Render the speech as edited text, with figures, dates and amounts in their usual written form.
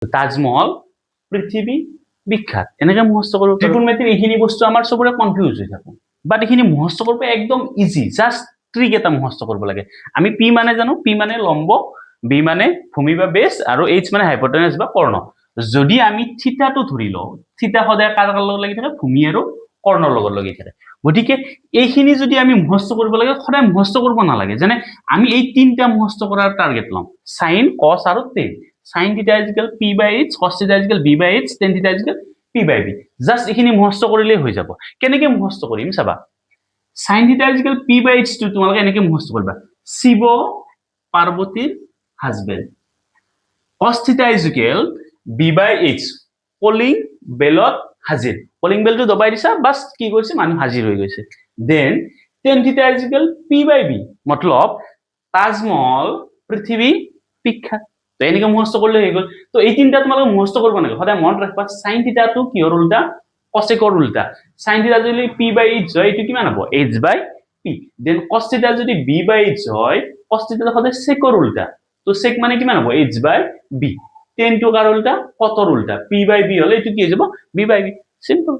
তাজমহল পৃথিৱী বিখ্যাত এনেকে মুখস্থ কৰিব ত্ৰিকোণমিতিৰ এইখিনি বস্তু আমাৰ চবৰে কনফিউজ হৈ থাকো বাট এইখিনি মুখস্থ কৰিব একদম ইজি জাষ্ট ট্ৰিক এটা মুখস্থ কৰিব লাগে আমি পি মানে জানো পি মানে লম্ব বি মানে ভূমি বা বেছ আৰু এইচ মানে হাইপোটেনাছ বা কৰ্ণ যদি আমি থিতাটো ধৰি লওঁ থিতা সদায় কাৰ লগত লাগি থাকে ভূমি আৰু কৰ্ণৰ লগত লাগি থাকে গতিকে এইখিনি যদি আমি মুখস্থ কৰিব লাগে সদায় মুখস্থ কৰিব নালাগে যেনে আমি এই তিনটা মুখস্থ কৰাৰ টাৰ্গেট লম সাইন কস আৰু ten sin theta is equal p by h cos theta is equal b by h tan theta is equal p by b just এখিনি মুখস্থ কৰিলে হৈ যাব কেনেকে মুখস্থ কৰিম চাবা sin theta is equal p by h টো তোমালোকে এনেকে মুখস্থ কৰিবা শিৱ পাৰ্বতীৰ husband cos theta is equal b by h calling বেলত হাজিৰ কলিং বেলটো দবাই দিছা বাস কি কৰিছে মানুহ হাজিৰ হৈ গৈছে then tan theta is equal p by b মতলব তাজমহল পৃথিৱী বিখ্যাত তো এনেকে মুখস্থ করলে হয়ে গেল তো এই তিনটা তোমাকে মুখস্থ করব না সদায় মন রাখবা sin থিটা তো কিহৰ উল্টা cosecৰ উল্টা sin থিটা যদি p by h হয় এটো কিমান হ'ব h by p then cos theta যদি b by h হয় cos থিটা সদায় secৰ উল্টা তো sec মানে কিমান হ'ব h by b tan to কাৰ উল্টা cotৰ উল্টা p by b হলে এটো কি হৈ যাব b by b সিম্পল